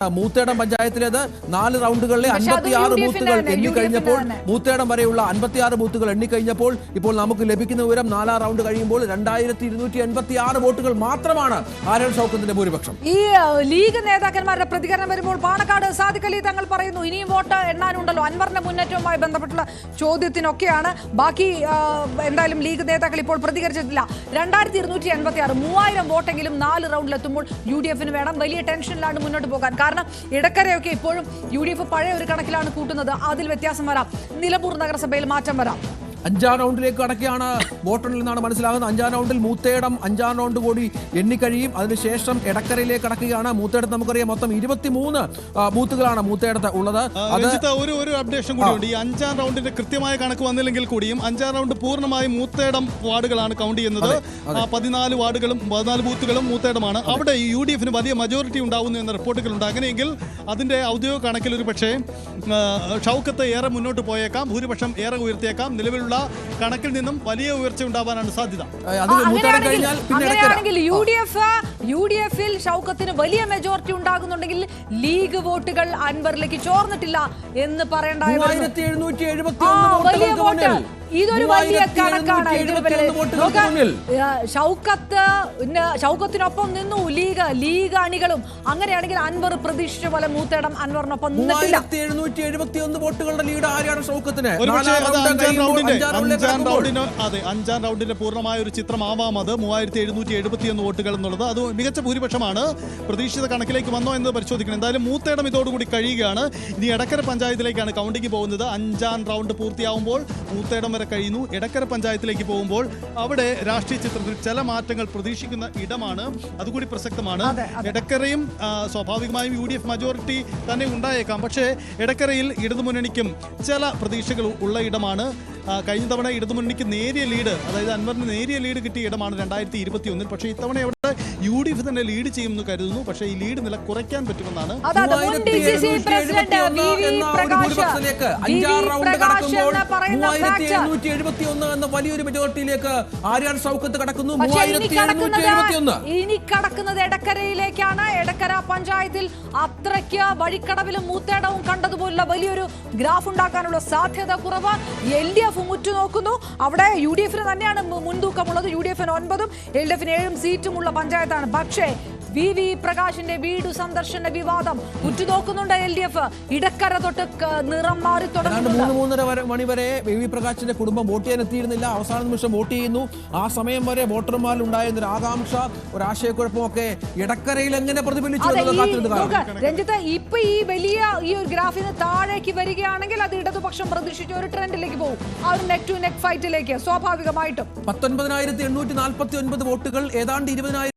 മൂത്തേടം പഞ്ചായത്തിലേത് 4 റൗണ്ടുകളിലെ 56 ബൂത്തുകൾ എണ്ണിക്കഴിഞ്ഞപ്പോൾ മൂത്തേടം വരെയുള്ള 56 ബൂത്തുകൾ എണ്ണിക്കഴിഞ്ഞപ്പോൾ ഇപ്പോൾ നമുക്ക് ലഭിക്കുന്ന വിവരം 4 റൗണ്ട് കഴിയുമ്പോൾ 2286 വോട്ടുകൾ മാത്രമാണ് ആര്യാടൻ ഷൗക്കത്തിന്റെ ഭൂരിപക്ഷം. ഈ ലീഗ് നേതാക്കന്മാരുടെ പ്രതികരണം വരുമ്പോൾ പാണക്കാട് സാദിഖ് അലി തങ്ങൾ പറയുന്നു ഇനിയും വോട്ട് എണ്ണാനുണ്ടല്ലോ. അൻവറിന്റെ മുന്നേറ്റവുമായി ബന്ധപ്പെട്ടുള്ള ചോദ്യത്തിനൊക്കെയാണ്. ബാക്കി എന്തായാലും ലീഗ് നേതാക്കൾ ഇപ്പോൾ പ്രതികരിച്ചിട്ടില്ല. 2286 3000 വോട്ടെങ്കിലും 4 റൗണ്ടിലെത്തുമ്പോൾ UDF വേണം. വലിയ ടെൻഷനിലാണ് മുന്നോട്ട് പോകാൻ. കാരണം ഇടക്കരയൊക്കെ ഇപ്പോഴും UDF പഴയ ഒരു കണക്കിലാണ് കൂട്ടുന്നത്. അതിൽ വ്യത്യാസം വരാം. നിലമ്പൂർ നഗരസഭയിൽ മാറ്റം വരാം. 5ാം റൗണ്ടിലേക്ക് കടക്കുകയാണ് വോട്ടെണ്ണൽ എന്നാണ് മനസ്സിലാകുന്നത്. 5ാം റൗണ്ടിൽ മൂത്തേടം 5ാം റൗണ്ട് കൂടി എണ്ണിക്കഴിയും. അതിനുശേഷം എടക്കരയിലേക്ക് കടക്കുകയാണ്. മൂത്തേടത്ത് നമുക്കറിയാം മൊത്തം 23 ബൂത്തുകളാണ് മൂത്തേടത്ത് ഉള്ളത്. ഒരു അപ്ഡേഷൻ കൂടിയുണ്ട്. ഈ 5ാം റൗണ്ടിന്റെ കൃത്യമായ കണക്ക് വന്നില്ലെങ്കിൽ കൂടിയും 5ാം റൗണ്ട് പൂർണ്ണമായും മൂത്തേടം വാർഡുകളാണ് കൗണ്ട് ചെയ്യുന്നത്. 14 വാർഡുകളും 14 ബൂത്തുകളും മൂത്തേടമാണ്. അവിടെ UDF വലിയ മജോറിറ്റി ഉണ്ടാവുന്നു എന്ന റിപ്പോർട്ടുകളുണ്ട്. അങ്ങനെയെങ്കിൽ അതിന്റെ ഔദ്യോഗിക കണക്കിൽ ഒരു പക്ഷേ ഷൗക്കത്ത് ഏറെ മുന്നോട്ട് പോയേക്കാം, ഭൂരിപക്ഷം ഏറെ ഉയർത്തിയേക്കാം. നിലവിലുള്ള കണക്കിൽ നിന്നും വലിയ ഉയർച്ച ഉണ്ടാവാനാണ് സാധ്യത. അങ്ങനെയാണെങ്കിൽ UDF-ൽ ഷൗക്കത്തിന് വലിയ മെജോറിറ്റി ഉണ്ടാകുന്നുണ്ടെങ്കിൽ ലീഗ് വോട്ടുകൾ അൻവറിലേക്ക് ചോർന്നിട്ടില്ല എന്ന് പറയേണ്ട വലിയ വോട്ട്. ഇതൊരു വലിയ കണക്കാണ്. ഷൗക്കത്തിനൊപ്പം നിന്നു ലീഗ് അണികളും. അങ്ങനെയാണെങ്കിൽ അൻവർ പ്രതീക്ഷിച്ച പോലെ മൂത്തേടം അൻവറിനൊപ്പം നിന്നിട്ടില്ല. 1771 വോട്ടുകളുടെ ലീഡ് ആര്യാടൻ ഷൗക്കത്തിന്. 5ാം റൗണ്ടിന്റെ പൂർണ്ണമായ ഒരു ചിത്രമാവാം അത്. 3771 വോട്ടുകൾ എന്നുള്ളത് അത് മികച്ച ഭൂരിപക്ഷമാണ്. പ്രതീക്ഷിത കണക്കിലേക്ക് വന്നോ എന്ന് പരിശോധിക്കണം. എന്തായാലും മൂത്തേടം ഇതോടുകൂടി കഴിയുകയാണ്. ഇനി എടക്കര പഞ്ചായത്തിലേക്കാണ് കൗണ്ടിങ് പോകുന്നത്. 5ാം റൗണ്ട് പൂർത്തിയാവുമ്പോൾ മൂത്തേടം കഴിയുന്നു. എടക്കര പഞ്ചായത്തിലേക്ക് പോകുമ്പോൾ അവിടെ രാഷ്ട്രീയ ചിത്രത്തിൽ ചില മാറ്റങ്ങൾ പ്രതീക്ഷിക്കുന്ന ഇടമാണ്. അതുകൂടി പ്രസക്തമാണ്. എടക്കരയും സ്വാഭാവികമായും UDF മജോറിറ്റി തന്നെ ഉണ്ടായേക്കാം. പക്ഷേ എടക്കരയിൽ ഇടതുമുന്നണിക്കും ചില പ്രതീക്ഷകൾ ഉള്ള ഇടമാണ്. കഴിഞ്ഞ തവണ ഇടതുമുന്നണിക്ക് നേരിയ ലീഡ്, അതായത് അൻവറിന് നേരിയ ലീഡ് കിട്ടിയ ഇടമാണ് 2021. പക്ഷേ ഇത്തവണ അവിടെ UDF തന്നെ ലീഡ് ചെയ്യുമെന്ന് കരുതുന്നു. പക്ഷേ ഈ ലീഡ് നില കുറയ്ക്കാൻ പറ്റുമെന്നാണ്. എന്ന വലിയൊരു മെജോറിറ്റിയിലേക്ക് ആര്യാടൻ ഷൗക്കത്ത് കടക്കുന്നു. ഇനി കടക്കുന്നത് എടക്കരയിലേക്കാണ്. എടക്കര പഞ്ചായത്തിൽ അത്രയ്ക്ക് വഴിക്കടവിലും മൂത്തേടവും കണ്ടതുപോലുള്ള വലിയൊരു ഗ്രാഫ് ഉണ്ടാക്കാനുള്ള സാധ്യത കുറവ്. LDF ഉറ്റുനോക്കുന്നു. അവിടെ UDF തന്നെയാണ് മുൻതൂക്കമുള്ളത്. UDF 9ഉം LDF 7 സീറ്റുമുള്ള പഞ്ചായത്താണ്. പക്ഷേ VV പ്രകാശിന്റെ വീട് സന്ദർശന വിവാദം ഉറ്റുനോക്കുന്നുണ്ട് LDF. ഇടക്കര തൊട്ട് നിറം മാറി തുടങ്ങുന്നു. 3-3:30 മണി വരെ VV പ്രകാശിന്റെ കുടുംബം വോട്ട് ചെയ്യാൻ എത്തിയിരുന്നില്ല. അവസാന നിമിഷം വോട്ട് ചെയ്യുന്നു. ആ സമയം വരെ വോട്ടർമാരിൽ ഉണ്ടായിരുന്ന ഒരു ആകാംക്ഷ, ഒരു ആശയക്കുഴപ്പമൊക്കെ ഇടക്കരയിൽ എങ്ങനെ പ്രതിഫലിച്ചു? രഞ്ജിത്ത്, ഇപ്പൊ ഈ വലിയ ഈ ഒരു ഗ്രാഫിന് താഴേക്ക് വരികയാണെങ്കിൽ അത് ഇടതുപക്ഷം പ്രതീക്ഷിച്ച ഒരു ട്രെൻഡിലേക്ക് പോകും. ആ ഒരു നെക്ക് ടു നെക്ക് ഫൈറ്റിലേക്ക് സ്വാഭാവികമായിട്ടും. 19,849 വോട്ടുകൾ ഏതാണ്ട് 20,000